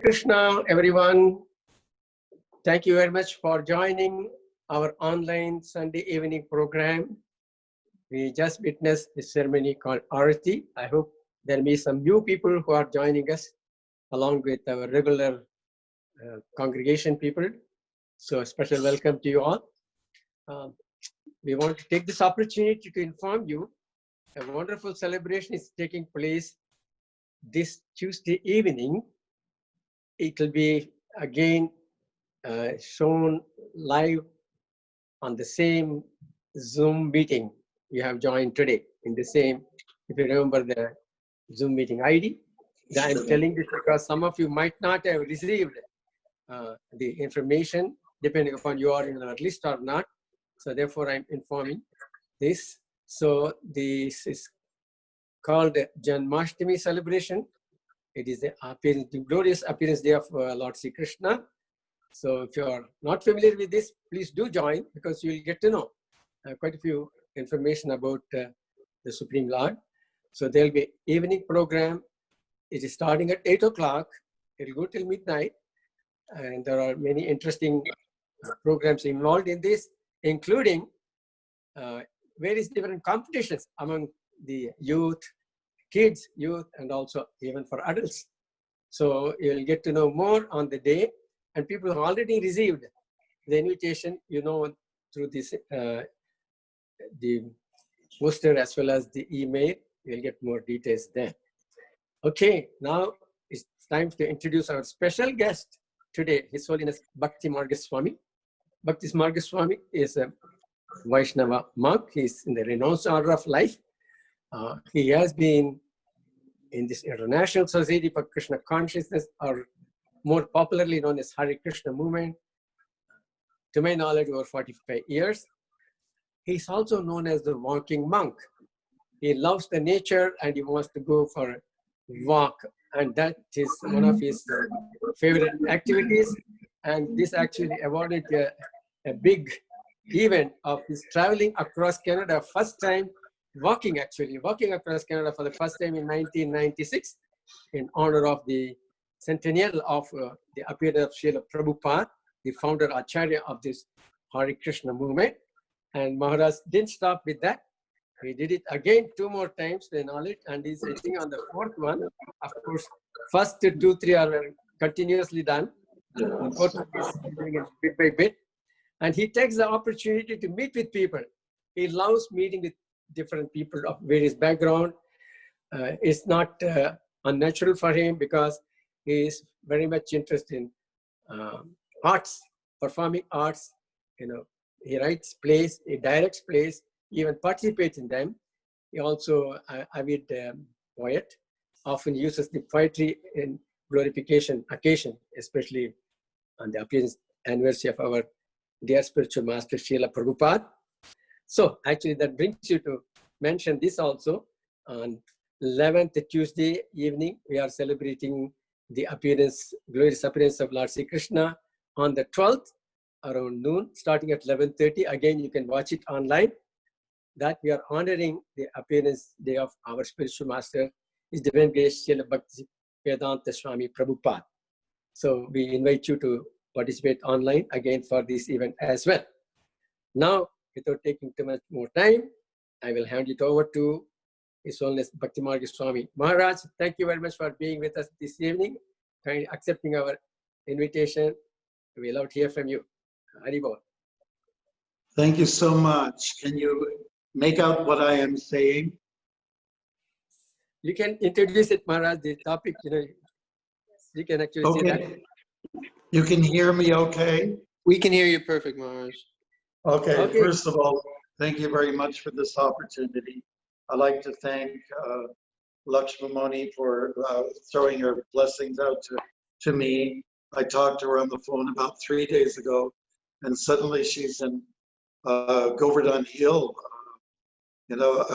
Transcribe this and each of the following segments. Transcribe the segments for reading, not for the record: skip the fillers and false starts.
Krishna, everyone. Thank you very much for joining our online Sunday evening program. We just witnessed a ceremony called Arati. I hope there may be some new people who are joining us along with our regular congregation people. So a special welcome to you all. We want to take this opportunity to inform you a wonderful celebration is taking place this Tuesday evening. It will be again shown live on the same Zoom meeting you have joined today in the same, if you remember the Zoom meeting ID. I'm telling this because some of you might not have received the information depending upon you are in our list or not. So therefore I'm informing this. So this is called the Janmashtami celebration. It is the glorious appearance day of Lord Sri Krishna. So if you are not familiar with this, please do join because you will get to know quite a few information about the Supreme Lord. So there will be evening program. It is starting at 8 o'clock. It will go till midnight. And there are many interesting programs involved in this, including various different competitions among the youth, kids, youth, and also even for adults. So you'll get to know more on the day. And people who already received the invitation, you know, through this, the poster as well as the email, you'll get more details there. Okay, now it's time to introduce our special guest today, His Holiness Bhaktimarga Swami. Bhaktimarga Swami is a Vaishnava monk. He's in the renounced order of life. He has been in this International Society for Krishna Consciousness, or more popularly known as Hare Krishna movement, to my knowledge, over 45 years. He's also known as the walking monk. He loves the nature and he wants to go for a walk. And that is one of his favorite activities. And this actually awarded a big event of his traveling across Canada, first time walking across Canada for the first time in 1996 in honor of the centennial of the appearance of Srila Prabhupada, the founder Acharya of this Hare Krishna movement. And Maharaj didn't stop with that. He did it again 2 more times, the knowledge, and he's sitting on the 4th one. Of course, first 2, 3 are continuously done. The 4th one is doing it bit by bit. And he takes the opportunity to meet with people. He loves meeting with different people of various background. It's not unnatural for him because he is very much interested in arts, performing arts. You know, he writes plays, he directs plays, even participates in them. He also avid poet, often uses the poetry in glorification occasion, especially on the appearance anniversary of our dear spiritual master Srila Prabhupada. So actually that brings you to mention this also. On 11th Tuesday evening, we are celebrating the appearance, glorious appearance of Lord Sri Krishna. On the 12th, around noon, starting at 11:30. Again, you can watch it online. That we are honoring the appearance day of our spiritual master, His Divine Grace Srila Bhakti Vedanta Swami Prabhupada. So we invite you to participate online again for this event as well. Now, without taking too much more time, I will hand it over to His Holiness Bhaktimarga Swami. Maharaj, thank you very much for being with us this evening, kindly accepting our invitation. We love to hear from you. Haribol. Thank you so much. Can you make out what I am saying? You can introduce it, Maharaj, the topic, you know, you can actually see that. You can hear me okay? We can hear you perfect, Maharaj. Okay, first of all, thank you very much for this opportunity. I'd like to thank Lakshmi Moni for throwing her blessings out to me. I talked to her on the phone about 3 days ago, and suddenly she's in Govardhan Hill. You know,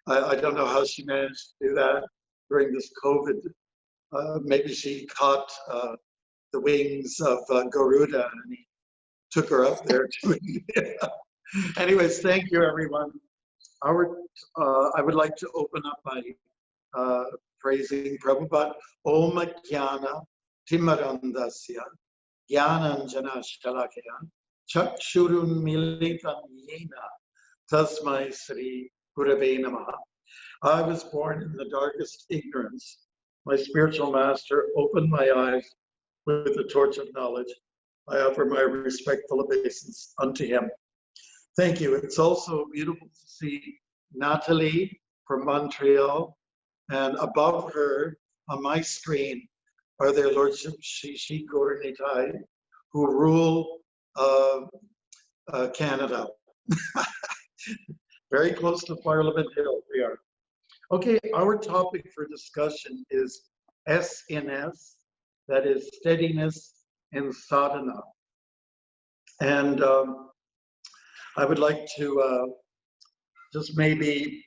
I don't know how she managed to do that during this COVID. Maybe she caught the wings of Garuda and he took her up there to India. Anyways, thank you, everyone. I would like to open up by praising Prabhupada. Om Jnana timarandasya jnananjana shalakaya chakshurunmilitam yena tasmai sri gurave namaha. I was born in the darkest ignorance. My spiritual master opened my eyes with the torch of knowledge. I offer my respectful obeisance unto him. Thank you. It's also beautiful to see Natalie from Montreal, and above her on my screen are their lordship Shishi Gornitai, who rule Canada. Very close to Parliament Hill we are. Okay, our topic for discussion is SNS, that is steadiness and sadhana. And I would like to just maybe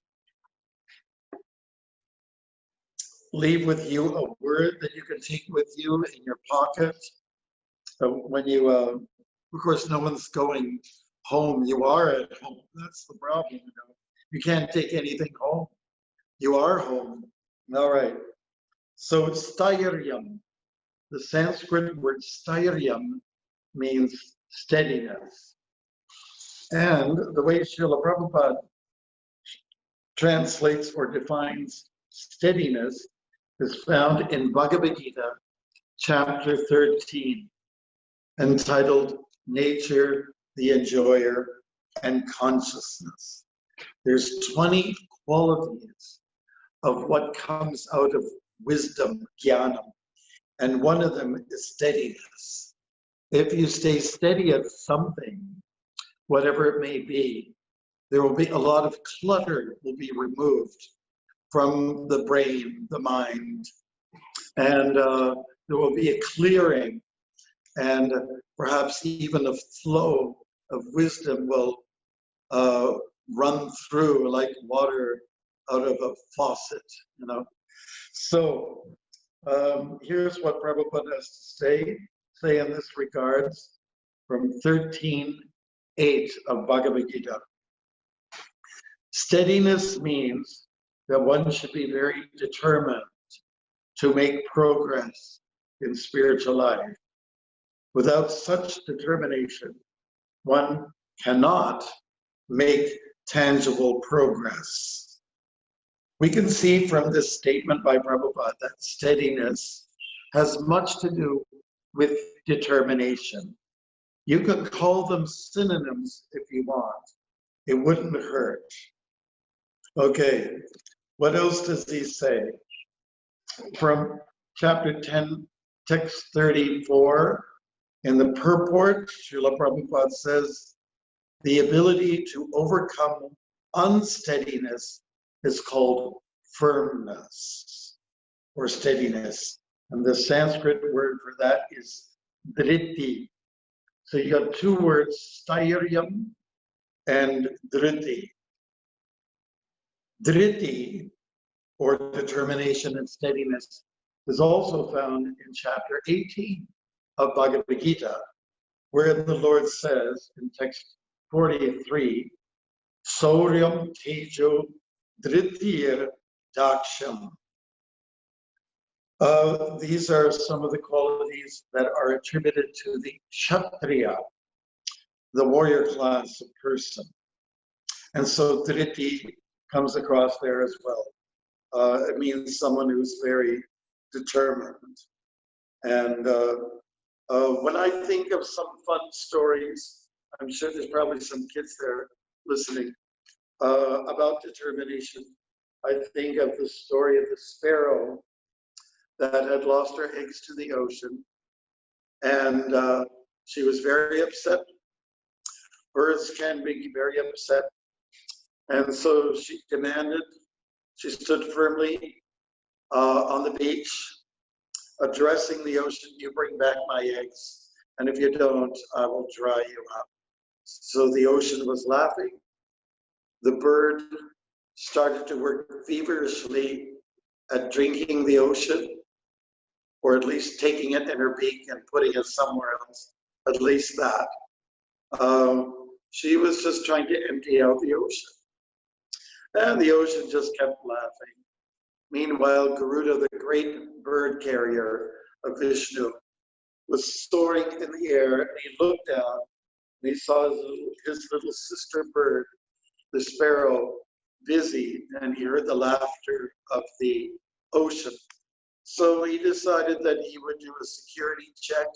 leave with you a word that you can take with you in your pocket. When you, of course, no one's going home. You are at home. That's the problem. You know? You can't take anything home. You are home. All right. So stairyam, the Sanskrit word stairyam means steadiness. And the way Srila Prabhupada translates or defines steadiness is found in Bhagavad Gita, chapter 13, entitled Nature, the Enjoyer, and Consciousness. There's 20 qualities of what comes out of wisdom, jnana, and one of them is steadiness. If you stay steady at something, whatever it may be, there will be a lot of clutter will be removed from the brain, the mind, and there will be a clearing, and perhaps even a flow of wisdom will run through like water out of a faucet, you know. So here's what Prabhupada has to say in this regards from 13:8 of Bhagavad Gita. Steadiness means that one should be very determined to make progress in spiritual life. Without such determination, one cannot make tangible progress. We can see from this statement by Prabhupada that steadiness has much to do with determination. You can call them synonyms if you want. It wouldn't hurt. Okay, what else does he say? From chapter 10, text 34, in the purport, Srila Prabhupada says, the ability to overcome unsteadiness is called firmness or steadiness. And the Sanskrit word for that is dhriti. So you got two words, stairyam and dhriti. Dhriti, or determination and steadiness, is also found in chapter 18 of Bhagavad Gita, where the Lord says in text 43, Sauryam Tejo Dhritir Daksham. These are some of the qualities that are attributed to the Kshatriya, the warrior class of person. And so Dhriti comes across there as well. It means someone who's very determined. And when I think of some fun stories, I'm sure there's probably some kids there listening, about determination. I think of the story of the sparrow that had lost her eggs to the ocean, and she was very upset. Birds can be very upset. And so she demanded, she stood firmly on the beach, addressing the ocean, you bring back my eggs, and if you don't, I will dry you up. So the ocean was laughing. The bird started to work feverishly at drinking the ocean, or at least taking it in her beak and putting it somewhere else, at least that. She was just trying to empty out the ocean. And the ocean just kept laughing. Meanwhile, Garuda, the great bird carrier, of Vishnu, was soaring in the air, and he looked down, and he saw his little sister bird, the sparrow, busy, and he heard the laughter of the ocean. So he decided that he would do a security check.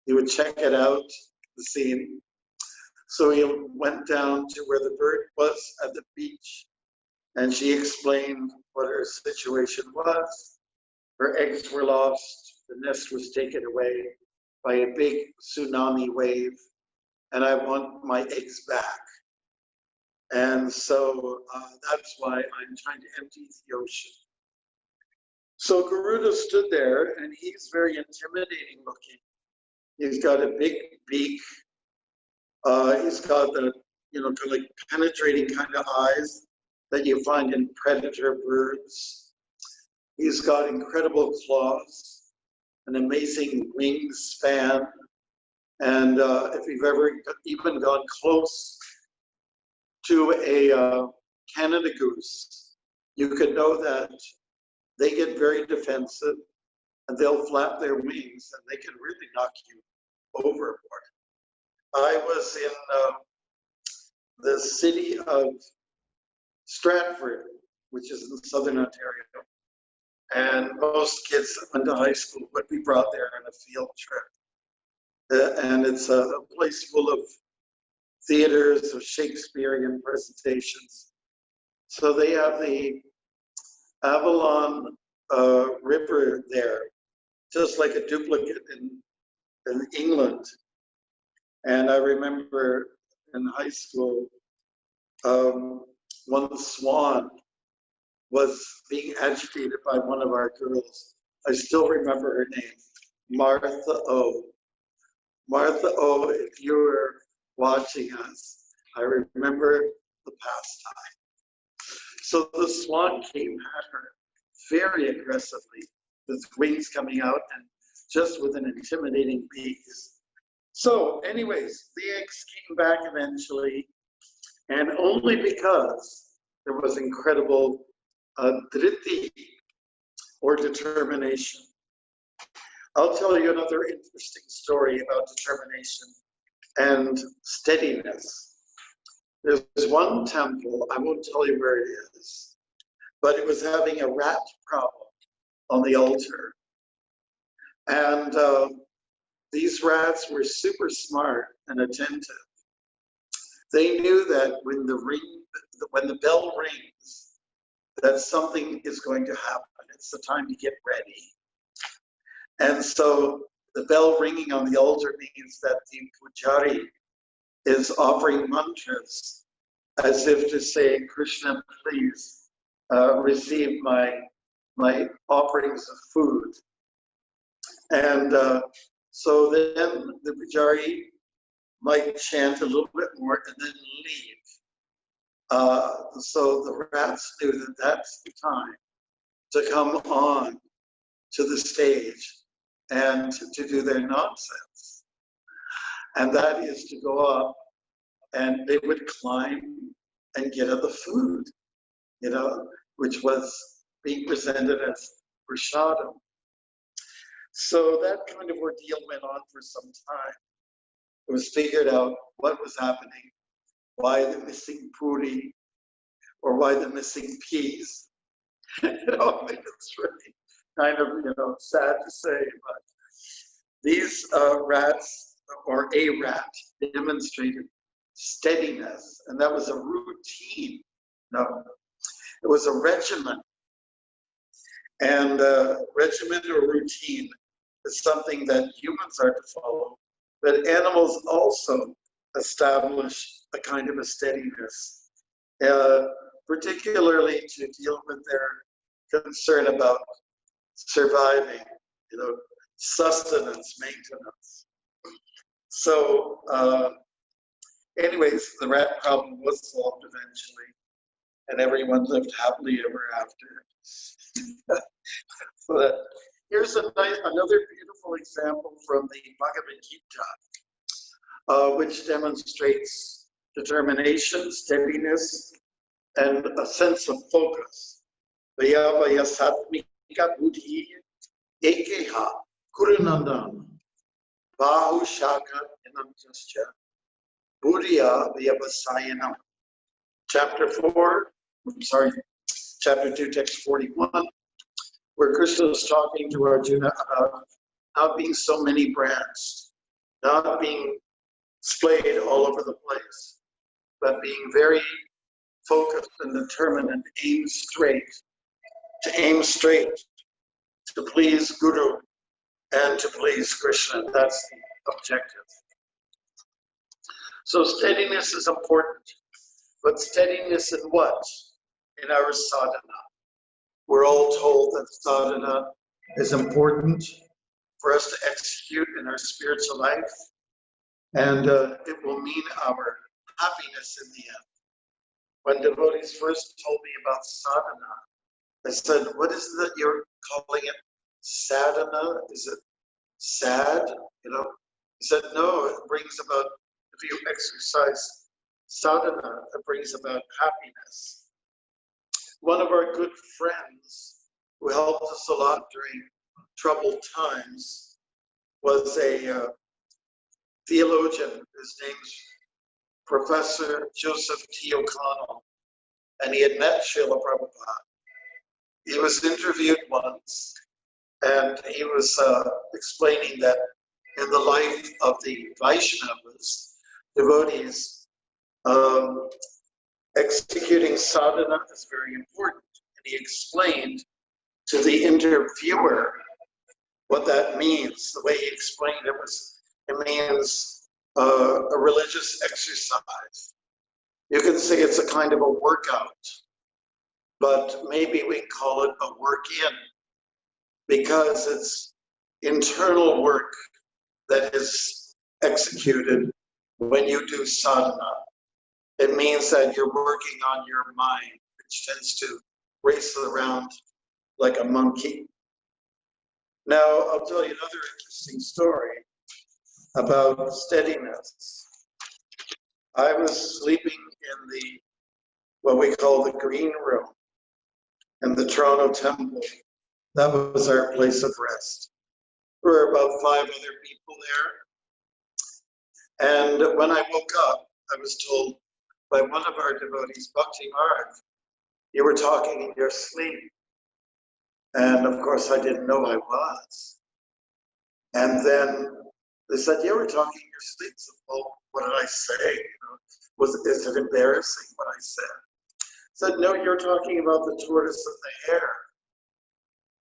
He would check it out, the scene. So he went down to where the bird was at the beach, and she explained what her situation was. Her eggs were lost, the nest was taken away by a big tsunami wave, and I want my eggs back. And so that's why I'm trying to empty the ocean. So Garuda stood there, and he's very intimidating looking. He's got a big beak. He's got the, kind of like penetrating kind of eyes that you find in predator birds. He's got incredible claws, an amazing wingspan. And if you've ever even gone close to a Canada goose, you could know that they get very defensive and they'll flap their wings and they can really knock you overboard. I was in the city of Stratford, which is in southern Ontario, and most kids went to high school would be brought there on a field trip. And it's a place full of theaters of Shakespearean presentations. So they have the Avalon River there, just like a duplicate in England. And I remember in high school, one swan was being agitated by one of our girls. I still remember her name, Martha O. Martha O, if you were watching us, I remember the pastime. So the swan came at her very aggressively, with wings coming out and just with an intimidating beak. So anyways, the eggs came back eventually, and only because there was incredible dhriti, or determination. I'll tell you another interesting story about determination and steadiness. There's one temple, I won't tell you where it is, but it was having a rat problem on the altar. And these rats were super smart and attentive. They knew that when the bell rings, that something is going to happen. It's the time to get ready. And so the bell ringing on the altar means that the pujari is offering mantras as if to say, Krishna, please receive my offerings of food. And so then the pujari might chant a little bit more and then leave. So the rats knew that that's the time to come on to the stage and to do their nonsense. And that is to go up and they would climb and get at the food, which was being presented as prashadam. So that kind of ordeal went on for some time. It was figured out what was happening, why the missing puri, or why the missing peas. It's really kind of, sad to say, but these rats, or a rat, demonstrated steadiness, and that was a routine. No, it was a regimen. And regimen or routine is something that humans are to follow, but animals also establish a kind of a steadiness, particularly to deal with their concern about surviving, sustenance, maintenance. So anyways, the rat problem was solved eventually, and everyone lived happily ever after. So here's another beautiful example from the Bhagavad Gita, which demonstrates determination, steadiness, and a sense of focus. Vaya vaya satmika buddhi ekeha Kurunandam, Bahu Shaka Inantascha, Buddhya Vyavasayanam. Chapter 2, text 41, where Krishna is talking to Arjuna about not being so many brands, not being splayed all over the place, but being very focused and determined and aim straight, to please Guru and to please Krishna. That's the objective. So steadiness is important, but steadiness in what? In our sadhana. We're all told that sadhana is important for us to execute in our spiritual life, and it will mean our happiness in the end. When devotees first told me about sadhana, I said, what is it that you're calling it? Sadhana? Is it sad? You know? He said, no, it brings about, if you exercise sadhana, it brings about happiness. One of our good friends who helped us a lot during troubled times was a theologian. His name's Professor Joseph T. O'Connell, and he had met Srila Prabhupada. He was interviewed once, and he was explaining that in the life of the Vaishnavas, devotees, executing sadhana is very important. And he explained to the interviewer what that means. The way he explained it was, it means a religious exercise. You could say it's a kind of a workout, but maybe we call it a work-in, because it's internal work that is executed when you do sadhana. It means that you're working on your mind, which tends to race around like a monkey. Now, I'll tell you another interesting story about steadiness. I was sleeping in the, what we call the green room in the Toronto Temple. That was our place of rest. There were about 5 other people there. And when I woke up, I was told by one of our devotees, Bhaktimarga, you were talking in your sleep. And of course, I didn't know I was. And then they said, you were talking in your sleep. So, well, what did I say? You know, is it embarrassing what I said? I said, no, you're talking about the tortoise and the hare.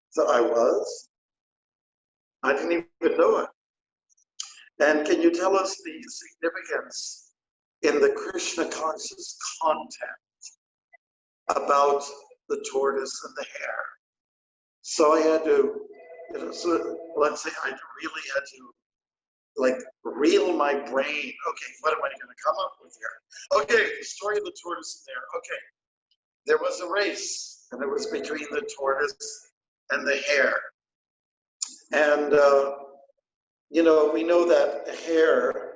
So I was. I didn't even know it. And can you tell us the significance in the Krishna conscious content about the tortoise and the hare? So I had to, you know, so let's say I really had to like reel my brain. Okay, what am I going to come up with here? Okay, the story of the tortoise and the hare. Okay, there was a race, and it was between the tortoise and the hare. And, you know, we know that a hare,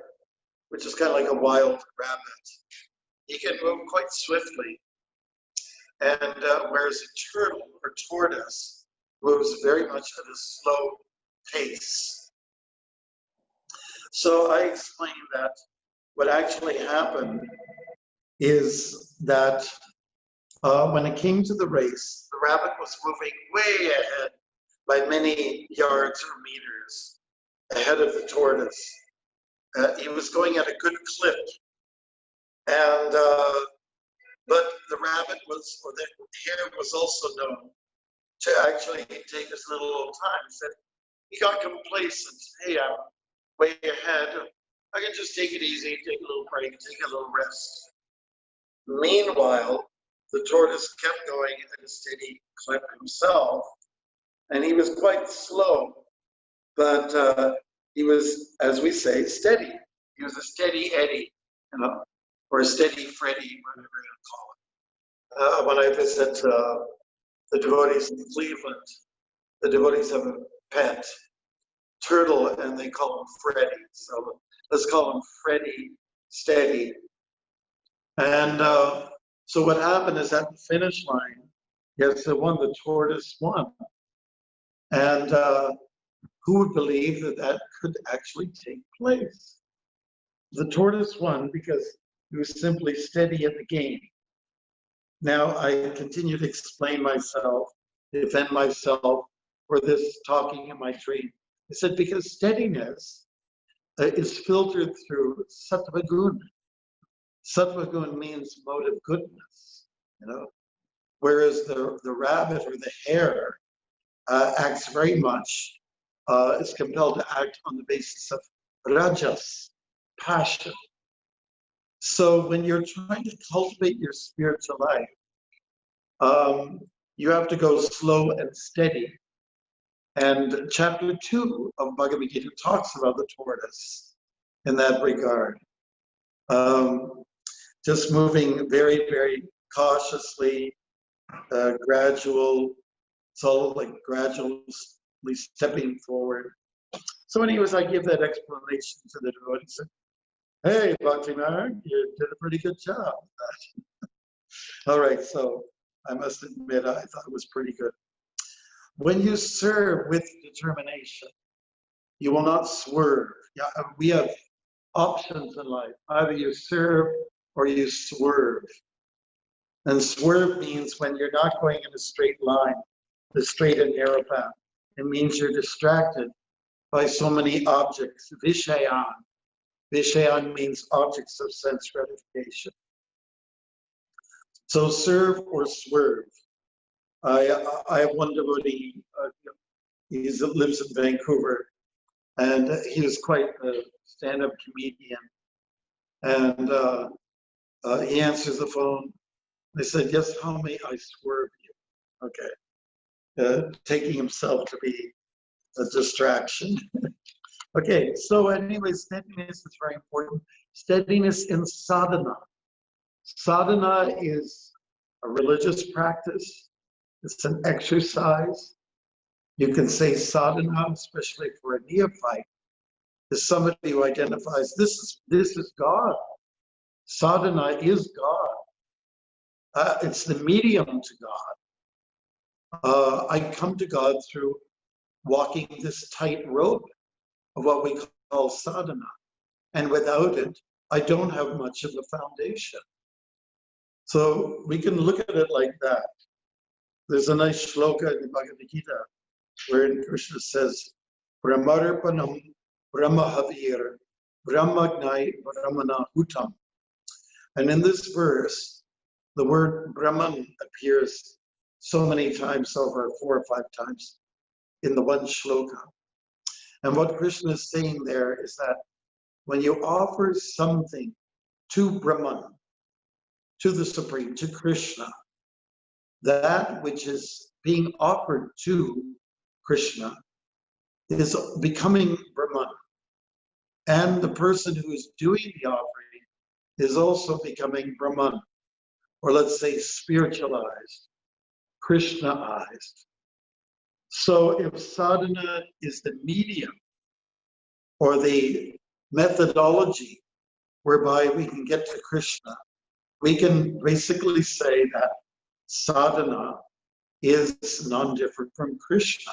which is kind of like a wild rabbit, he can move quite swiftly. And whereas a turtle or tortoise moves very much at a slow pace. So I explained that what actually happened is that when it came to the race, the rabbit was moving way ahead by many yards or meters ahead of the tortoise. He was going at a good clip. And, but the rabbit was, or the hare was also known to actually take his little old time. He said, he got complacent. Hey, I'm way ahead. I can just take it easy, take a little break, take a little rest. Meanwhile, the tortoise kept going at a steady clip himself, and he was quite slow, but he was, as we say, steady. He was a steady Eddie, you know, or a steady Freddy, whatever you call it. When I visit the devotees in Cleveland, the devotees have a pet turtle, and they call him Freddy. So let's call him Freddy Steady. And so what happened is at the finish line, yes, the tortoise won. And Who would believe that that could actually take place? The tortoise won because he was simply steady at the game. Now I continue to explain myself, defend myself for this talking in my dream. I said, because steadiness is filtered through sattva gun. Sattva gun means mode of goodness, you know, whereas the rabbit or the hare acts very much, is compelled to act on the basis of rajas, passion. So when you're trying to cultivate your spiritual life, you have to go slow and steady. And chapter 2 of Bhagavad Gita talks about the tortoise in that regard. Just moving very, very cautiously, gradual, it's all like gradually stepping forward. So anyways, I give that explanation to the devotee. Said, hey, Bhaktimarga, you did a pretty good job. All right, so I must admit, I thought it was pretty good. When you serve with determination, you will not swerve. Yeah, we have options in life. Either you serve or you swerve. And swerve means when you're not going in a straight line, the straight and narrow path. It means you're distracted by so many objects. Vishayan. Vishayan means objects of sense gratification. So serve or swerve. I have one devotee, he lives in Vancouver, and he was quite a stand-up comedian. And he answers the phone. I said, yes, how may I swerve you? Okay. Taking himself to be a distraction. Okay, so anyway, steadiness is very important. Steadiness in sadhana. Sadhana is a religious practice. It's an exercise. You can say sadhana, especially for a neophyte, is somebody who identifies this is God. Sadhana is God. It's the medium to God. I come to God through walking this tight rope of what we call sadhana. And without it, I don't have much of a foundation. So we can look at it like that. There's a nice shloka in the Bhagavad Gita where Krishna says, Brahmarpanam, Brahmahavir, Brahmagnai, Brahmana Hutam. And in this verse, the word Brahman appears so many times, over 4 or 5 times in the one shloka. And what Krishna is saying there is that when you offer something to Brahman, to the Supreme, to Krishna, that which is being offered to Krishna is becoming Brahman. And the person who is doing the offering is also becoming Brahman, or let's say spiritualized, Krishnaized. So if sadhana is the medium or the methodology whereby we can get to Krishna, we can basically say that sadhana is non-different from Krishna.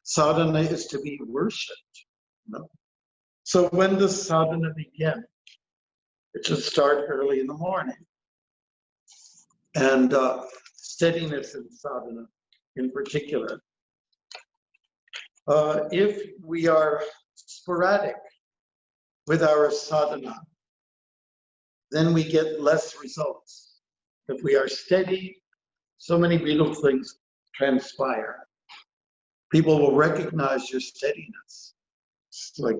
Sadhana is to be worshipped. You know? So when does sadhana begin? It should start early in the morning. And steadiness in sadhana in particular. If we are sporadic with our sadhana, then we get less results. If we are steady, so many beautiful things transpire. People will recognize your steadiness. Like,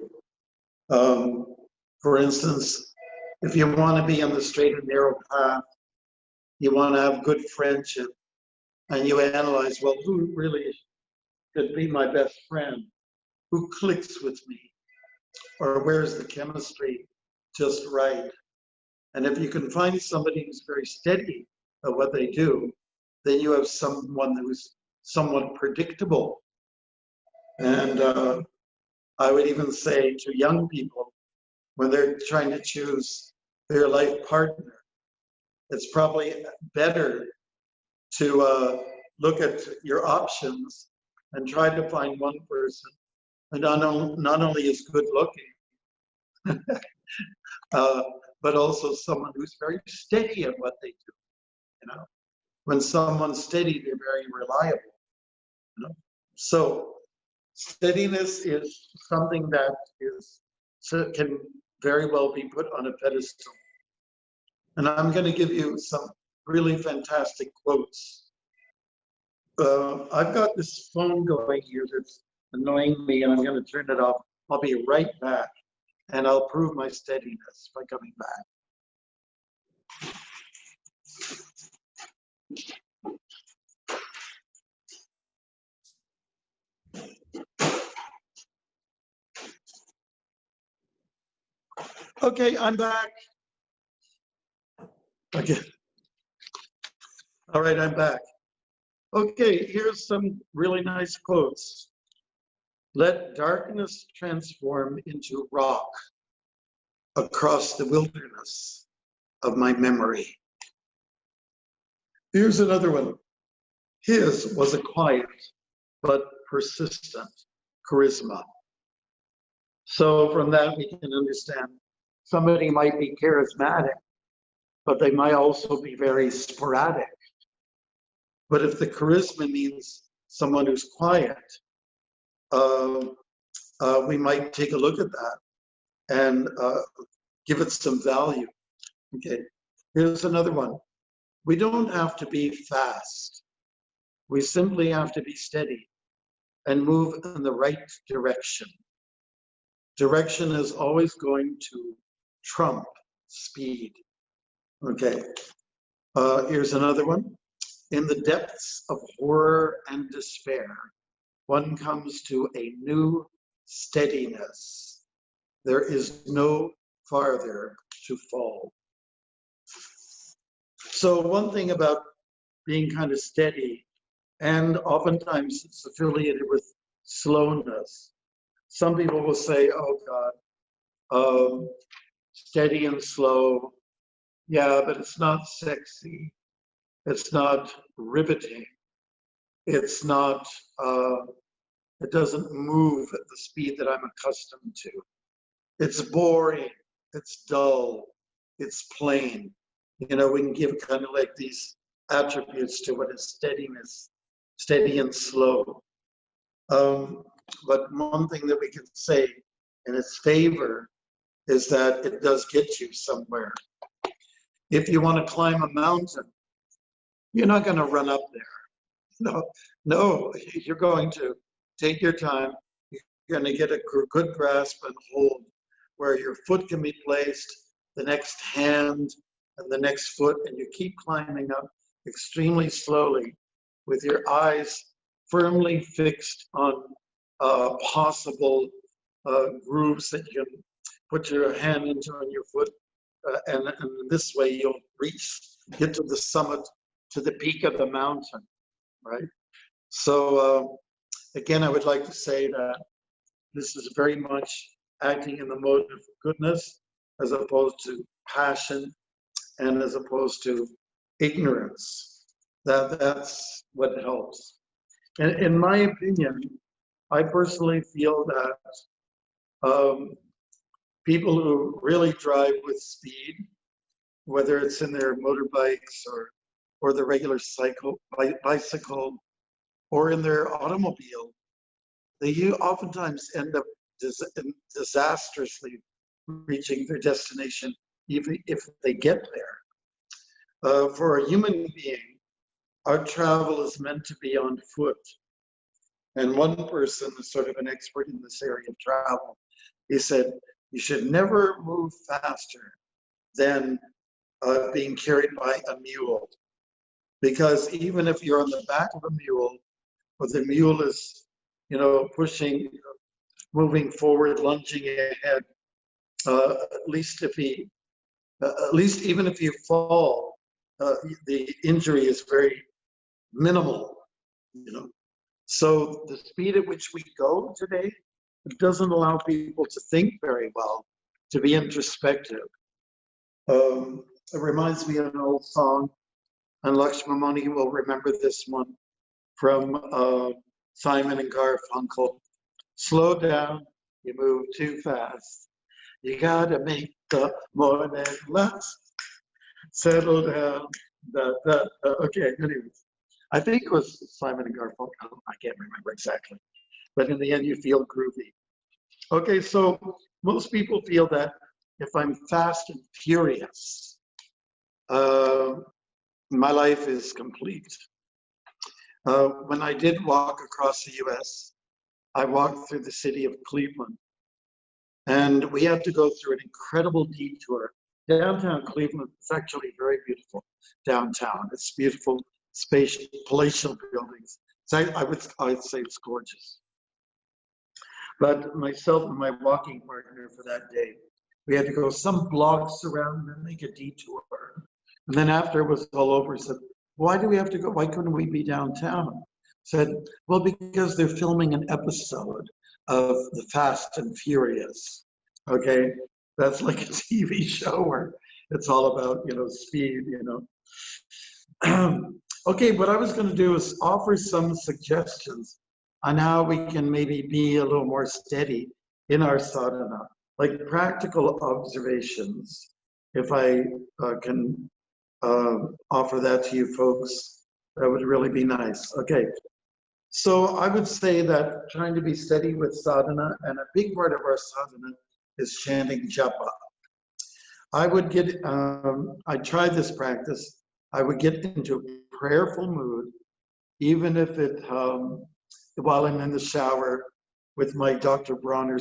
for instance, if you want to be on the straight and narrow path, you want to have good friendship, and you analyze, well, who really could be my best friend? Who clicks with me? Or where's the chemistry just right? And if you can find somebody who's very steady at what they do, then you have someone who's somewhat predictable. And I would even say to young people, when they're trying to choose their life partner, it's probably better to look at your options and try to find one person and not only is good looking, but also someone who's very steady at what they do. You know, when someone's steady, they're very reliable. You know, so steadiness is something that can very well be put on a pedestal. And I'm going to give you some really fantastic quotes. I've got this phone going here that's annoying me, and I'm going to turn it off. I'll be right back, and I'll prove my steadiness by coming back. Okay, I'm back. Okay. All right, I'm back. Okay, here's some really nice quotes. Let darkness transform into rock across the wilderness of my memory. Here's another one. His was a quiet but persistent charisma. So from that we can understand somebody might be charismatic, but they might also be very sporadic. But if the charisma means someone who's quiet, we might take a look at that and give it some value. Okay, here's another one. We don't have to be fast. We simply have to be steady and move in the right direction. Direction is always going to trump speed. Okay, here's another one. In the depths of horror and despair, one comes to a new steadiness. There is no farther to fall. So one thing about being kind of steady, and oftentimes it's affiliated with slowness. Some people will say, oh God, steady and slow. Yeah, but it's not sexy. It's not riveting. It's not, it doesn't move at the speed that I'm accustomed to. It's boring. It's dull. It's plain. You know, we can give kind of like these attributes to what is steadiness, steady and slow. But one thing that we can say in its favor is that it does get you somewhere. If you want to climb a mountain, you're not going to run up there. No, you're going to take your time. You're going to get a good grasp and hold where your foot can be placed, the next hand, and the next foot, and you keep climbing up extremely slowly with your eyes firmly fixed on possible grooves that you can put your hand into on your foot, and this way you'll get to the summit, to the peak of the mountain, right? So again, I would like to say that this is very much acting in the mode of goodness as opposed to passion and as opposed to ignorance. That's what helps. And in my opinion, I personally feel that people who really drive with speed, whether it's in their motorbikes or the regular bicycle or in their automobile, they oftentimes end up disastrously reaching their destination, even if they get there. For a human being, our travel is meant to be on foot. And one person is sort of an expert in this area of travel. He said, you should never move faster than being carried by a mule. Because even if you're on the back of a mule, or the mule is, pushing, moving forward, lunging ahead, at least even if you fall, the injury is very minimal, So the speed at which we go today, it doesn't allow people to think very well, to be introspective. It reminds me of an old song, and Lakshmamani will remember this one, from Simon and Garfunkel. Slow down, you move too fast. You gotta make the morning last. Settle down. Okay, anyways. I think it was Simon and Garfunkel. I can't remember exactly. But in the end, you feel groovy. Okay, so most people feel that if I'm fast and furious, my life is complete. When I did walk across the US, I walked through the city of Cleveland. And we had to go through an incredible detour. Downtown Cleveland is actually very beautiful downtown. It's beautiful, spacious, palatial buildings. So I'd say it's gorgeous. But myself and my walking partner for that day, we had to go some blocks around and make a detour. And then after it was all over, he said, why do we have to go? Why couldn't we be downtown? Said, well, because they're filming an episode of The Fast and Furious. Okay, that's like a TV show where it's all about, speed, Okay, what I was going to do is offer some suggestions on how we can maybe be a little more steady in our sadhana, like practical observations. If I can offer that to you folks, that would really be nice. Okay, so I would say that trying to be steady with sadhana, and a big part of our sadhana is chanting japa. I tried this practice. I would get into a prayerful mood, even if it, while I'm in the shower with my Dr. Bronner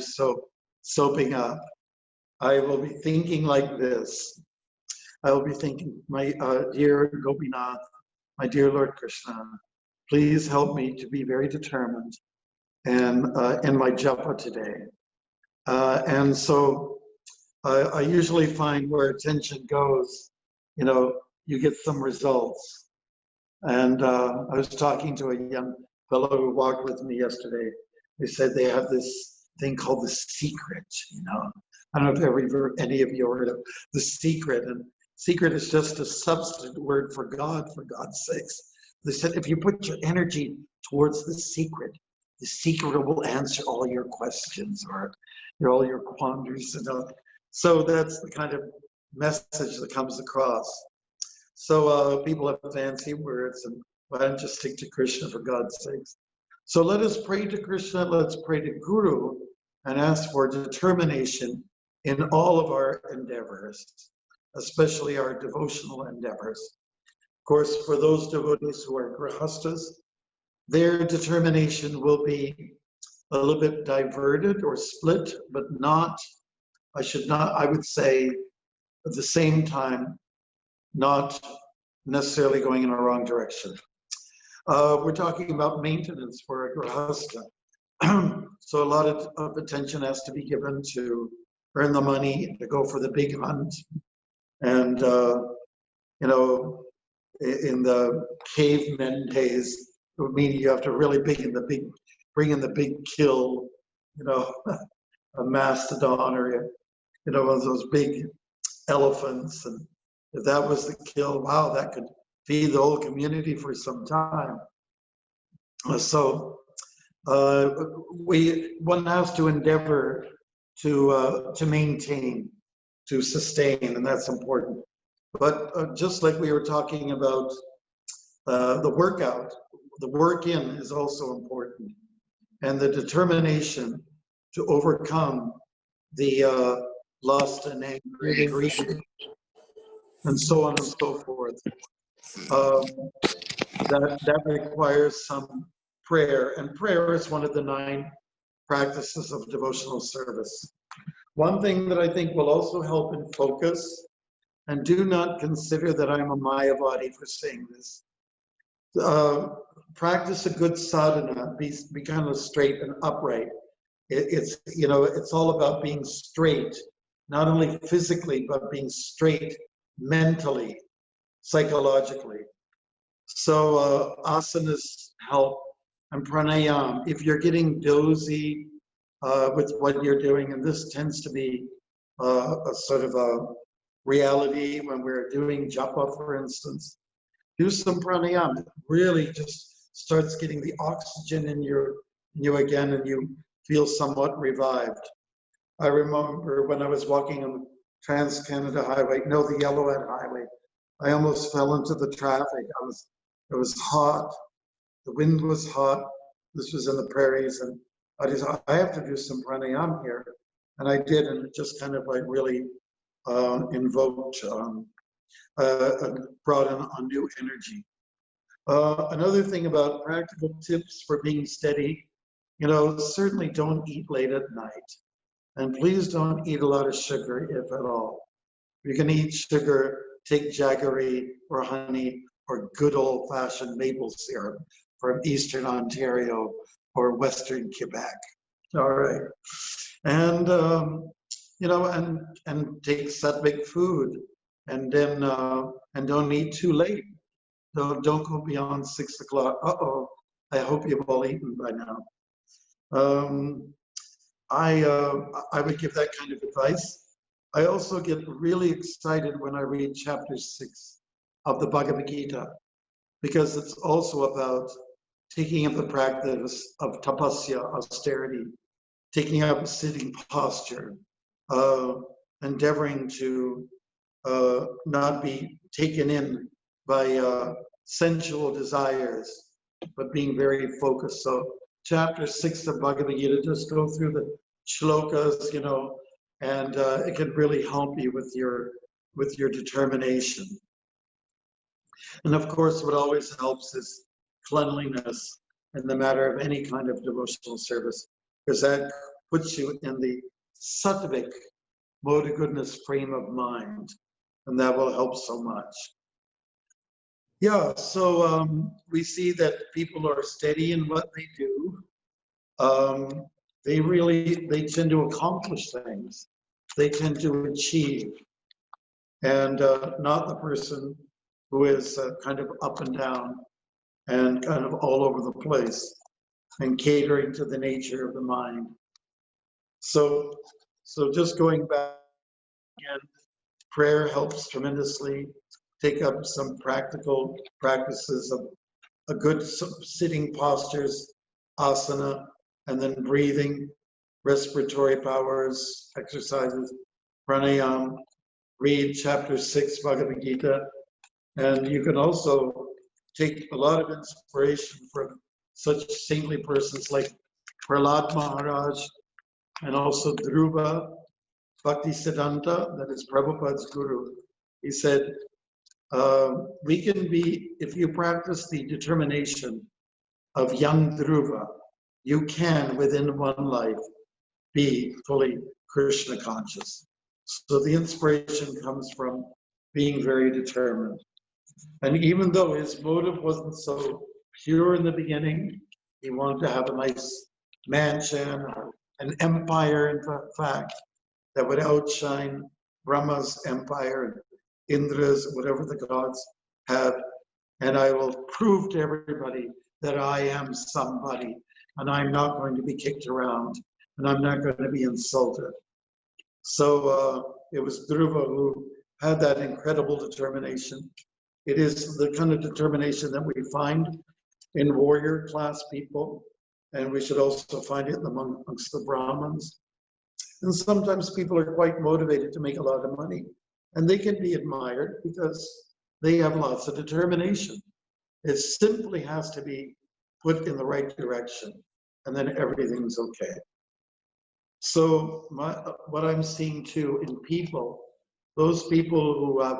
soaping up, I will be thinking like this. I will be thinking, my dear Gopinath, my dear Lord Krishna, please help me to be very determined and in my japa today. And so I usually find where attention goes, you get some results. And I was talking to a young fellow who walked with me yesterday. They said they have this thing called The Secret, I don't know if any of you heard of The Secret. And secret is just a substitute word for God, for God's sakes. They said if you put your energy towards the secret will answer all your questions or all your quandaries. So that's the kind of message that comes across. So people have fancy words, and why don't you stick to Krishna for God's sakes? So let us pray to Krishna, let's pray to Guru, and ask for determination in all of our endeavors, especially our devotional endeavors. Of course, for those devotees who are grihastas, their determination will be a little bit diverted or split, but I would say at the same time, not necessarily going in a wrong direction. We're talking about maintenance for a grihasta. So a lot of attention has to be given to earn the money, to go for the big hunt. And, in the cavemen days, it would mean you have to really bring in the big kill, a mastodon or, one of those big elephants. And if that was the kill, wow, that could feed the whole community for some time. So one has to endeavor to maintain, to sustain, and that's important. But just like we were talking about the workout, the work-in is also important, and the determination to overcome the lust and anger and greed, and so on and so forth. That requires some prayer, and prayer is one of the 9 practices of devotional service. One thing that I think will also help in focus, and do not consider that I'm a Mayavadi for saying this, practice a good sadhana, be kind of straight and upright. It's all about being straight, not only physically, but being straight mentally, psychologically. So asanas help, and pranayam. If you're getting dozy with what you're doing, and this tends to be a sort of a reality when we're doing japa, for instance, do some pranayam. It really just starts getting the oxygen in you again, and you feel somewhat revived. I remember when I was walking on the Trans-Canada Highway, no, the Yellowhead Highway, I almost fell into the traffic. It was hot. The wind was hot. This was in the prairies, and I have to do some pranayama here. And I did, and it just kind of like really invoked, brought in a new energy. Another thing about practical tips for being steady, certainly don't eat late at night. And please don't eat a lot of sugar, if at all. If you can eat sugar, take jaggery or honey or good old-fashioned maple syrup from Eastern Ontario or Western Quebec. All right. And, and take sattvic food, and then, and don't eat too late. Don't go beyond 6 o'clock. Uh-oh, I hope you've all eaten by now. I would give that kind of advice. I also get really excited when I read chapter 6 of the Bhagavad Gita, because it's also about taking up the practice of tapasya, austerity, taking up a sitting posture, endeavoring to not be taken in by sensual desires, but being very focused. So chapter 6 of Bhagavad Gita, just go through the shlokas, and it can really help you with your determination. And of course, what always helps is cleanliness in the matter of any kind of devotional service, because that puts you in the sattvic mode of goodness frame of mind, and that will help so much. Yeah, so we see that people are steady in what they do. They tend to accomplish things. They tend to achieve, and not the person who is kind of up and down and kind of all over the place and catering to the nature of the mind. So just going back again, prayer helps tremendously. Take up some practical practices of a good sitting postures, asana, and then breathing, respiratory powers, exercises, pranayama. Read chapter 6 Bhagavad Gita, and you can also take a lot of inspiration from such saintly persons like Prahlad Maharaj, and also Dhruva Bhaktisiddhanta, that is Prabhupada's guru. He said, we can be, if you practice the determination of young Dhruva, you can, within one life, be fully Krishna conscious. So the inspiration comes from being very determined. And even though his motive wasn't so pure in the beginning, he wanted to have a nice mansion or an empire, in fact, that would outshine Brahma's empire, Indra's, whatever the gods have. And I will prove to everybody that I am somebody, and I'm not going to be kicked around, and I'm not going to be insulted. So it was Dhruva who had that incredible determination. It is the kind of determination that we find in warrior class people, and we should also find it amongst the Brahmins. And sometimes people are quite motivated to make a lot of money, and they can be admired because they have lots of determination. It simply has to be put in the right direction, and then everything's okay. So what I'm seeing too in people, those people who have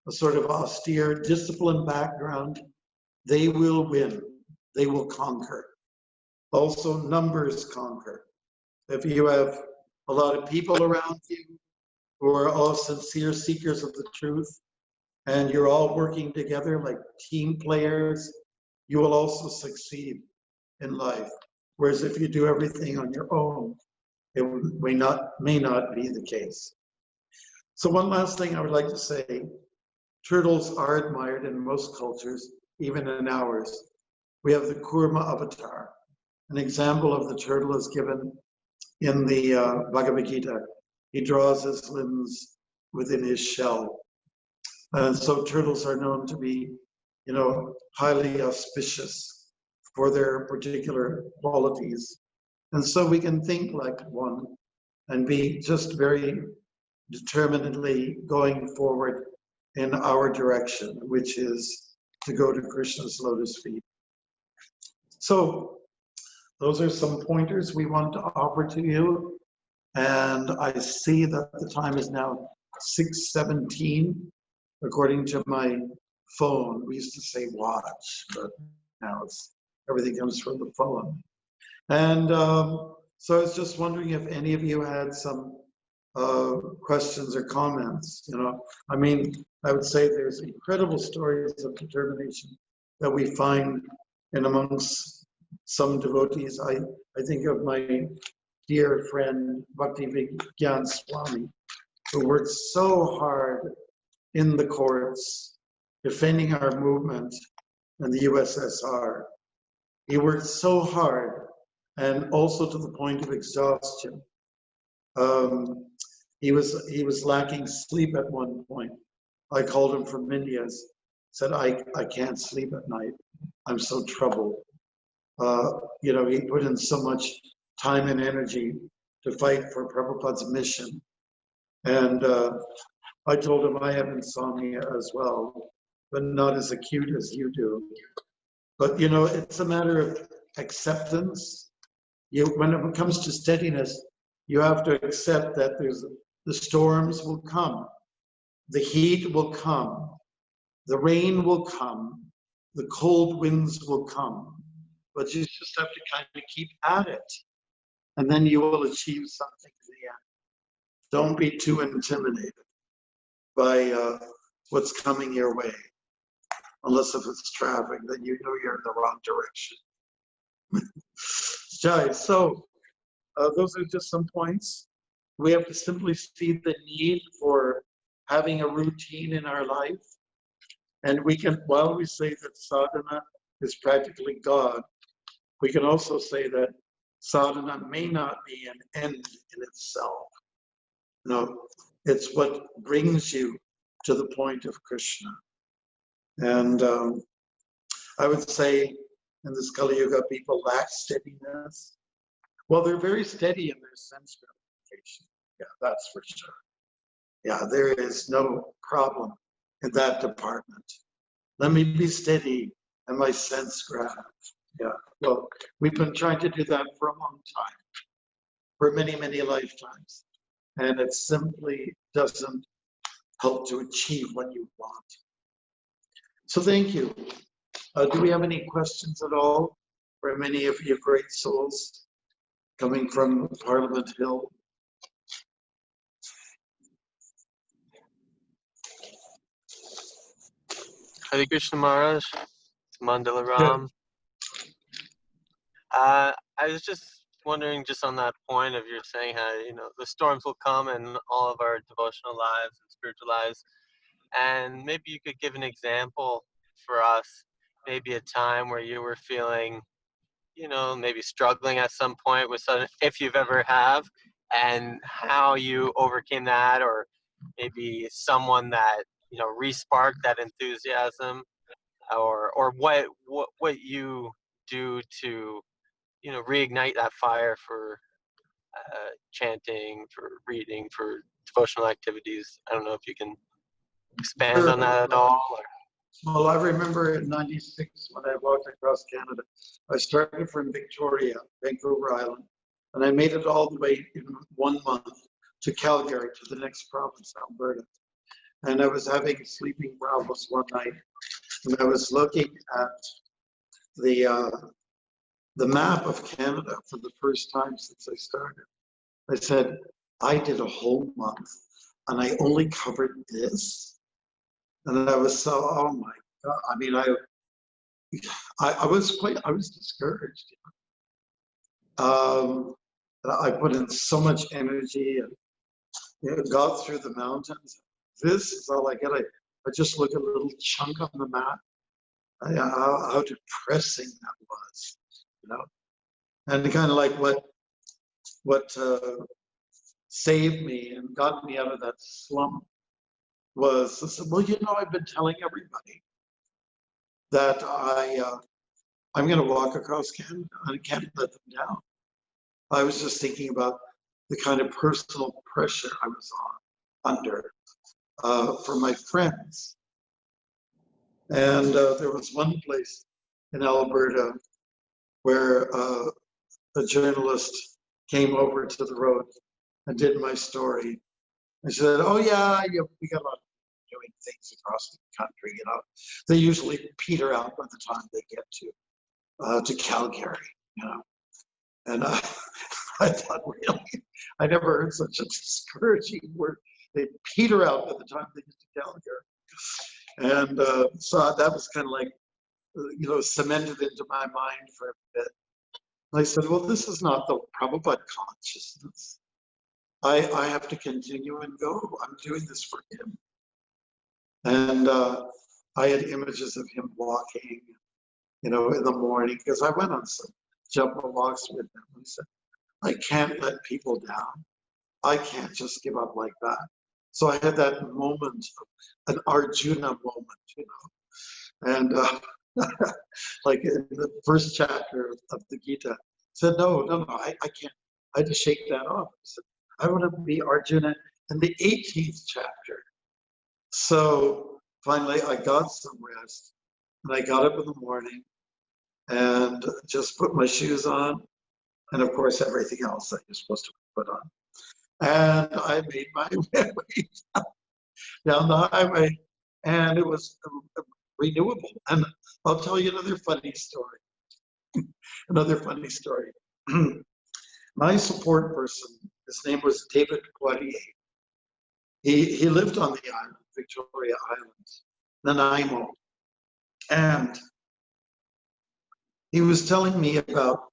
a sort of austere, disciplined background, they will win, they will conquer. Also, numbers conquer. If you have a lot of people around you who are all sincere seekers of the truth, and you're all working together like team players, you will also succeed in life. Whereas if you do everything on your own, it may not be the case. So one last thing I would like to say, turtles are admired in most cultures, even in ours. We have the Kurma avatar. An example of the turtle is given in the Bhagavad Gita. He draws his limbs within his shell. And so turtles are known to be, highly auspicious for their particular qualities. And so we can think like one and be just very determinedly going forward in our direction, which is to go to Krishna's lotus feet. So those are some pointers we want to offer to you. And I see that the time is now 6:17, according to my phone. We used to say watch, but now everything comes from the phone. And so I was just wondering if any of you had some questions or comments. I mean, I would say there's incredible stories of determination that we find in amongst some devotees. I think of my dear friend Bhaktimarga Swami, who worked so hard in the courts defending our movement in the USSR. He worked so hard, and also to the point of exhaustion. He was lacking sleep at one point. I called him from India, said, I can't sleep at night. I'm so troubled. He put in so much time and energy to fight for Prabhupada's mission. And I told him I have insomnia as well, but not as acute as you do. But it's a matter of acceptance. When it comes to steadiness, you have to accept that the storms will come, the heat will come, the rain will come, the cold winds will come, but you just have to kind of keep at it, and then you will achieve something in the end. Don't be too intimidated by what's coming your way, unless if it's traffic, then you know you're in the wrong direction. Jai, so those are just some points. We have to simply see the need for having a routine in our life. And we can, while we say that sadhana is practically God, we can also say that sadhana may not be an end in itself. It's what brings you to the point of Krishna. And I would say in this Kali Yuga, people lack steadiness. Well, they're very steady in their sense gratification. Yeah, that's for sure. Yeah, there is no problem in that department. Let me be steady in my sense graph. Yeah, well, we've been trying to do that for a long time, for many, many lifetimes. And it simply doesn't help to achieve what you want. So thank you. Do we have any questions at all for many of you great souls coming from Parliament Hill? Hare Krishna Maharaj, Mandala Ram. I was just wondering, just on that point of you're saying how the storms will come in all of our devotional lives and spiritual lives, and maybe you could give an example for us, maybe a time where you were feeling, maybe struggling at some point with something, if you've ever have, and how you overcame that, or maybe someone that re-sparked that enthusiasm, or what you do to reignite that fire for chanting, for reading, for devotional activities. I don't know if you can expand on that at all. Well, I remember in '96 when I walked across Canada. I started from Victoria, Vancouver Island, and I made it all the way in 1 month to Calgary, to the next province, Alberta. And I was having sleeping problems one night, and I was looking at the map of Canada for the first time since I started. I said, I did a whole month, and I only covered this. And I was so, oh my God. I mean, I was discouraged. I put in so much energy and got through the mountains. This is all I get. I just look at a little chunk on the map. How depressing that was, And kind of like what saved me and got me out of that slump was, I said, well, I've been telling everybody that I'm going to walk across Canada. I can't let them down. I was just thinking about the kind of personal pressure I was under for my friends. And there was one place in Alberta where a journalist came over to the road and did my story. And she said, "Oh yeah, we got a lot of people doing things across the country. You know, they usually peter out by the time they get to Calgary. You know." And I thought, really, I never heard such a discouraging word. They peter out by the time they get to Calgary. And so that was kind of like, you know, cemented into my mind for a bit. And I said, well, this is not the Prabhupada consciousness. I have to continue and go. I'm doing this for him. And I had images of him walking, you know, in the morning, because I went on some jump walks with him. And I said, I can't let people down. I can't just give up like that. So I had that moment, an Arjuna moment, you know. And like in the first chapter of the Gita, said, no, I can't. I had to shake that off. I said, I want to be Arjuna in the 18th chapter. So finally I got some rest, and I got up in the morning and just put my shoes on, and of course everything else that you're supposed to put on. And I made my way down the highway, and it was renewable. And I'll tell you another funny story. Another funny story. My support person, his name was David Poirier. He lived on the island, Victoria Island, Nanaimo. And he was telling me about,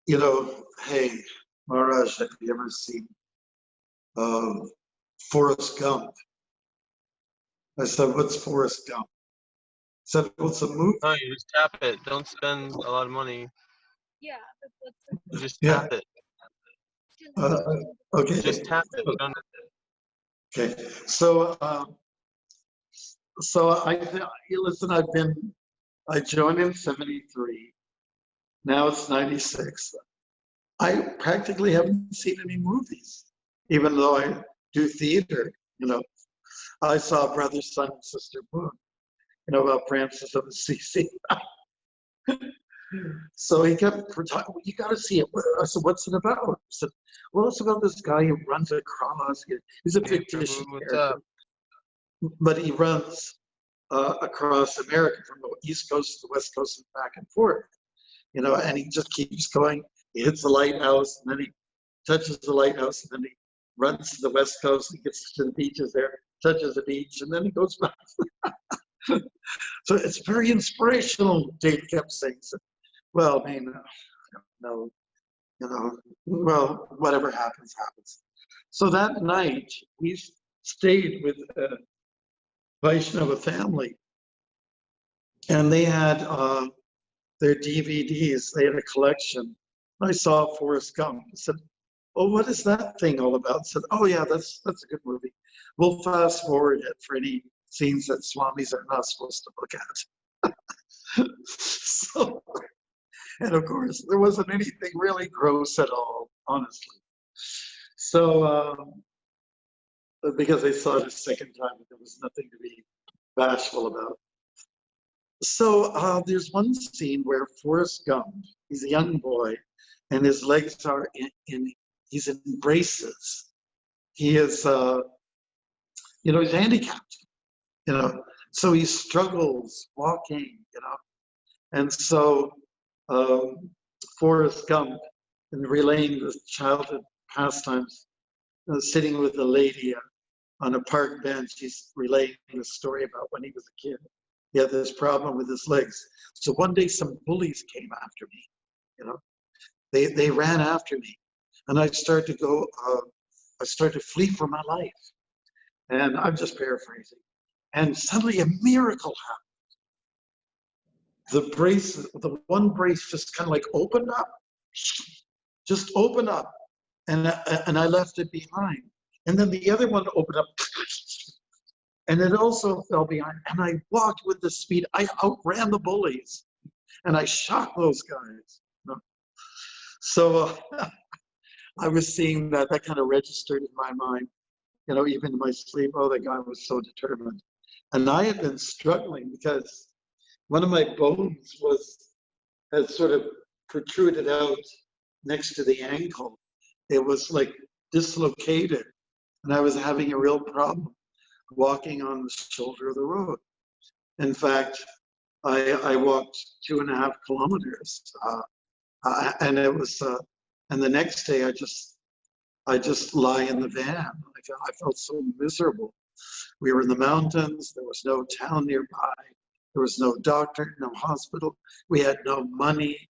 you know, hey, Maharaj, have you ever seen Forrest Gump? I said, what's Forrest Gump? He said, what's a movie? No, you just tap it. Don't spend a lot of money. Yeah, You just Yeah. tap it. Okay. Just tap it. You don't... Okay. So, listen, I joined in 73. Now it's 96. I practically haven't seen any movies, even though I do theater, you know. I saw Brother, Sun, and Sister Moon, you know, about Francis of Assisi. So he kept talking, well, you got to see it. I said, what's it about? I said, well, it's about this guy who runs across. He's a fictitious character, but he runs across America from the East Coast to the West Coast and back and forth, you know, and he just keeps going. He hits the lighthouse, and then he touches the lighthouse, and then he runs to the West Coast and gets to the beaches there, touches the beach, and then he goes back. So it's very inspirational, Dave kept saying. So, well, I mean, no, you know, well, whatever happens, happens. So that night, we stayed with a Vaishnava family, and they had their DVDs. They had a collection. I saw Forrest Gump. I said, oh, what is that thing all about? I said, oh, yeah, that's a good movie. We'll fast forward it for any scenes that swamis are not supposed to look at. So, and of course, there wasn't anything really gross at all, honestly. So, because I saw it a second time, there was nothing to be bashful about. So there's one scene where Forrest Gump, he's a young boy, and his legs are he's in braces. He is, you know, he's handicapped, you know, so he struggles walking, you know. And so Forrest Gump, in relaying the childhood pastimes, sitting with a lady on a park bench, he's relaying the story about when he was a kid. He had this problem with his legs. So one day some bullies came after me, you know. They ran after me, and I started to go, I started to flee for my life. And I'm just paraphrasing. And suddenly a miracle happened. The brace, the one brace just kind of like opened up, just opened up, and I left it behind. And then the other one opened up, and it also fell behind. And I walked with the speed. I outran the bullies, and I shot those guys. So I was seeing that kind of registered in my mind, you know, even in my sleep. Oh, that guy was so determined. And I had been struggling because one of my bones had sort of protruded out next to the ankle. It was like dislocated, and I was having a real problem walking on the shoulder of the road. In fact, I walked 2.5 kilometers, and it was, and the next day I just lie in the van. I felt so miserable. We were in the mountains. There was no town nearby. There was no doctor, no hospital. We had no money.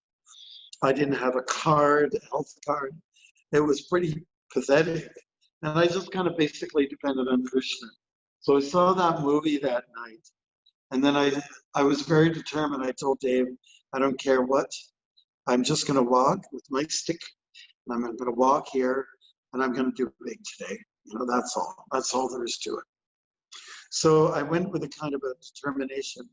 I didn't have a card, a health card. It was pretty pathetic. And I just kind of basically depended on Krishna. So I saw that movie that night. And then I was very determined. I told Dave, I don't care what. I'm just going to walk with my stick. And I'm going to walk here. And I'm going to do big today. You know, that's all. That's all there is to it. So I went with a kind of a determination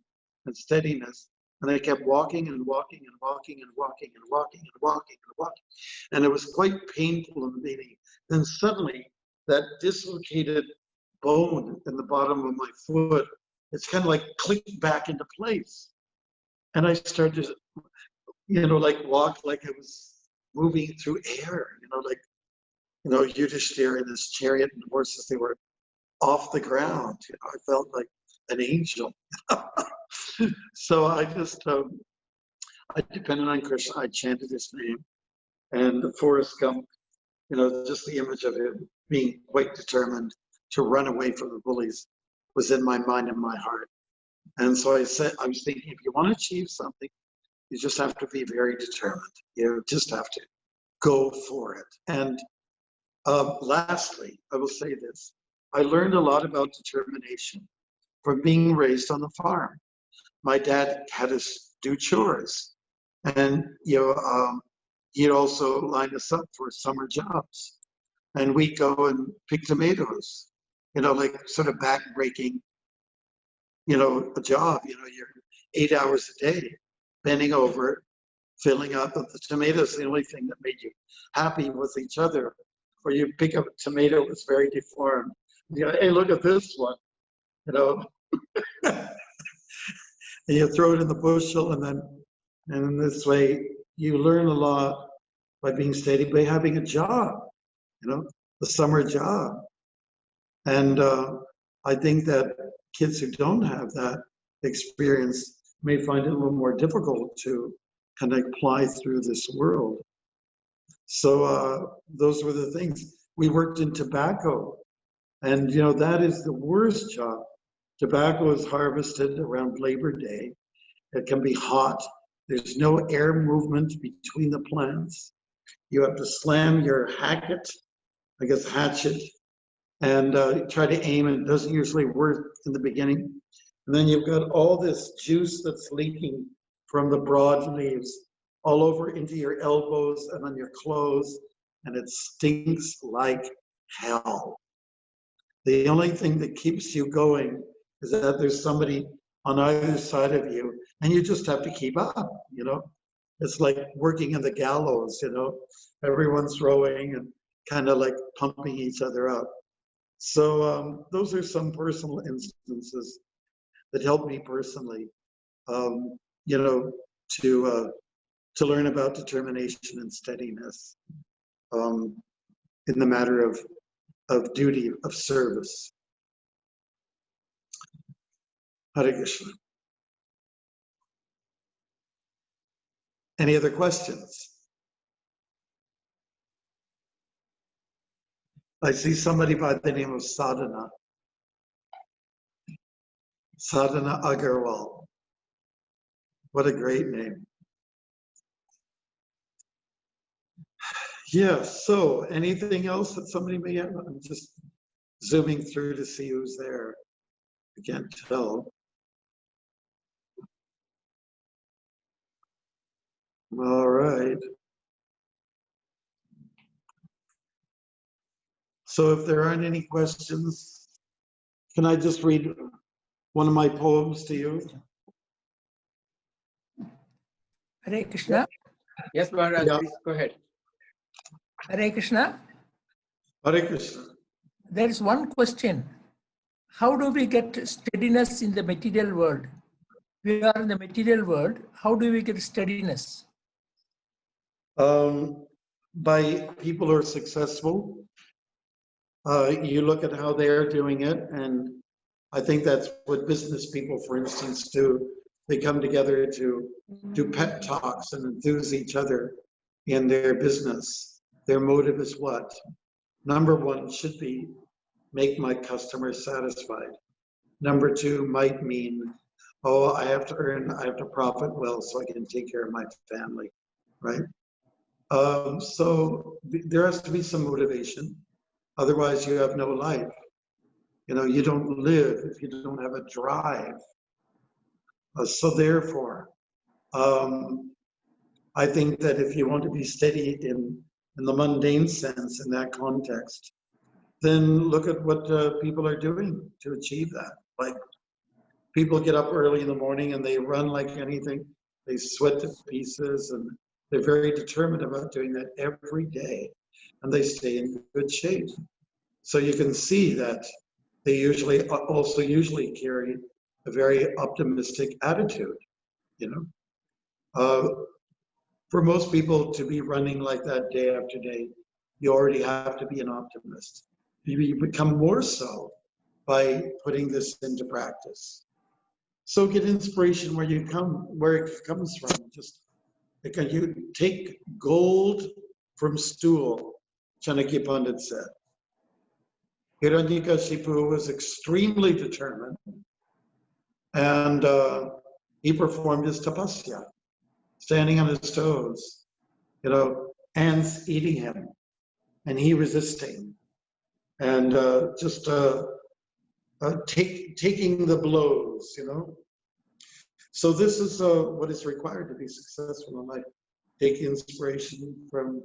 and steadiness. And I kept walking and walking and walking and walking and walking and walking and walking. And it was quite painful in the beginning. Then suddenly, that dislocated bone in the bottom of my foot, it's kind of like clicked back into place. And I started to, you know, like walk like I was moving through air, like, Yudhishthira in his chariot and horses, they were off the ground. I felt like an angel. So I just, I depended on Krishna. I chanted his name. And Forrest Gump, just the image of him being quite determined to run away from the bullies was in my mind and my heart. And so I was thinking, if you want to achieve something, you just have to be very determined. You just have to go for it. And lastly, I will say this. I learned a lot about determination from being raised on the farm. My dad had us do chores, and he'd also line us up for summer jobs, and we'd go and pick tomatoes, like sort of back-breaking, a job. You're 8 hours a day bending over, filling up of the tomatoes. The only thing that made you happy was each other. Or you pick up a tomato that's very deformed. Hey, look at this one, and you throw it in the bushel, and in this way you learn a lot by being steady, by having a job, the summer job. And I think that kids who don't have that experience may find it a little more difficult to kind of apply through this world. So those were the things. We worked in tobacco, and that is the worst job. Tobacco is harvested around Labor Day. It can be hot. There's no air movement between the plants. You have to slam your hatchet, and try to aim, and it doesn't usually work in the beginning. And then you've got all this juice that's leaking from the broad leaves all over into your elbows and on your clothes, and it stinks like hell. The only thing that keeps you going is that there's somebody on either side of you, and you just have to keep up, It's like working in the gallows, Everyone's rowing and kind of like pumping each other up. So those are some personal instances that helped me personally, to learn about determination and steadiness in the matter of duty, of service. Hare Krishna. Any other questions? I see somebody by the name of Sadhana. Sadhana Agarwal. What a great name. Yeah, so anything else that somebody may have? I'm just zooming through to see who's there. I can't tell. All right. So if there aren't any questions, can I just read one of my poems to you? Hare Krishna. Yes, Maharaj, please go ahead. Hare Krishna. Hare Krishna. There is one question. How do we get steadiness in the material world? We are in the material world. How do we get steadiness? By people who are successful. You look at how they're doing it, and I think that's what business people, for instance, do. They come together to do pep talks and enthuse each other in their business. Their motive is what? Number one should be make my customers satisfied. Number two might mean, oh, I have to profit well so I can take care of my family, right? So there has to be some motivation. Otherwise, you have no life. You know, you don't live if you don't have a drive. So therefore, I think that if you want to be steady in the mundane sense, in that context, then look at what people are doing to achieve that. Like, people get up early in the morning and they run like anything. They sweat to pieces, and they're very determined about doing that every day, and they stay in good shape. So you can see that they usually carry a very optimistic attitude, you know. For most people to be running like that day after day, you already have to be an optimist. You become more so by putting this into practice. So get inspiration where it comes from. Just because you take gold from stool, Chanakya Pandit said. Hiranyakashipu was extremely determined, and he performed his tapasya, standing on his toes, you know, ants eating him, and he resisting, and taking the blows, you know. So this is what is required to be successful in life. Take inspiration from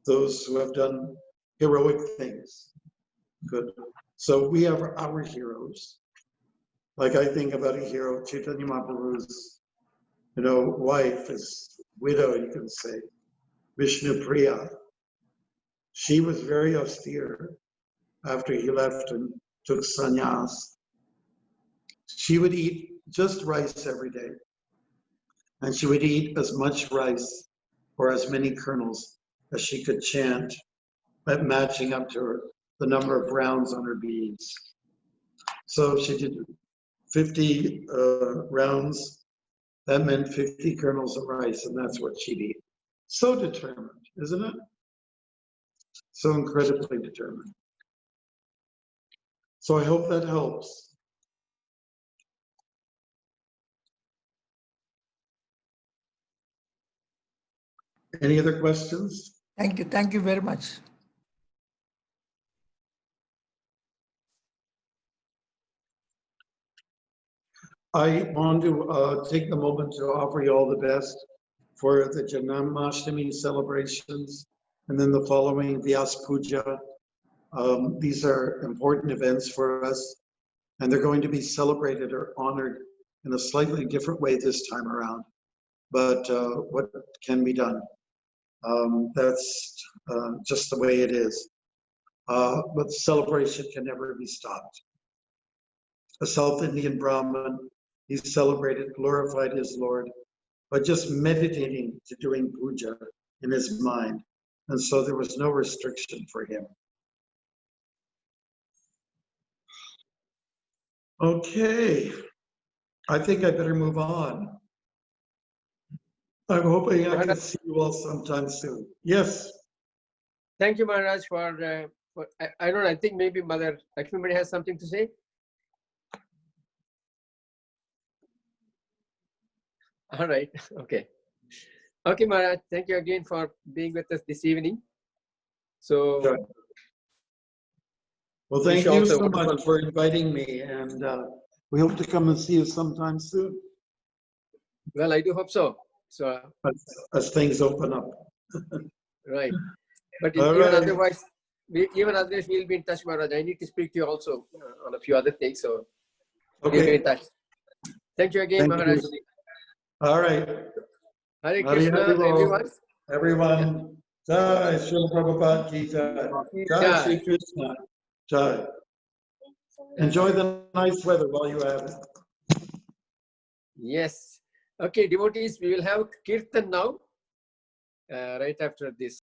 those who have done heroic things. Good. So we have our heroes. Like, I think about a hero, Chaitanya Mahaprabhu's, you know, wife, his widow, you can say, Vishnu Priya. She was very austere after he left and took sannyas. She would eat just rice every day. And she would eat as much rice or as many kernels as she could chant, but matching up to the number of rounds on her beads. So if she did 50 rounds, that meant 50 kernels of rice, and that's what she'd eat. So determined, isn't it? So incredibly determined. So I hope that helps. Any other questions? Thank you. Thank you very much. I want to take the moment to offer you all the best for the Janmashtami celebrations, and then the following Vyas Puja. These are important events for us, and they're going to be celebrated or honored in a slightly different way this time around. But what can be done? That's just the way it is. But celebration can never be stopped. A South Indian Brahmin, he celebrated, glorified his Lord by just meditating to doing puja in his mind. And so there was no restriction for him. Okay, I think I better move on. I'm hoping I can see you all sometime soon. Yes. Thank you, Maharaj, for I don't know, I think maybe Mother Lakshmimani has something to say. All right, okay. Okay, Maharaj, thank you again for being with us this evening. So, sure. Well, thank you so much for inviting me, and we hope to come and see you sometime soon. Well, I do hope so. So, as things open up. Right. But otherwise, we'll be in touch, Maharaj. I need to speak to you also on a few other things. So, we'll be in touch. Thank you again, Maharaj. All right. Hare Krishna, everyone. Everyone. Jai Srila Prabhupada ki jai. Jai Sri Krishna. Jai. Enjoy the nice weather while you have it. Yes. Okay, devotees, we will have Kirtan now, right after this.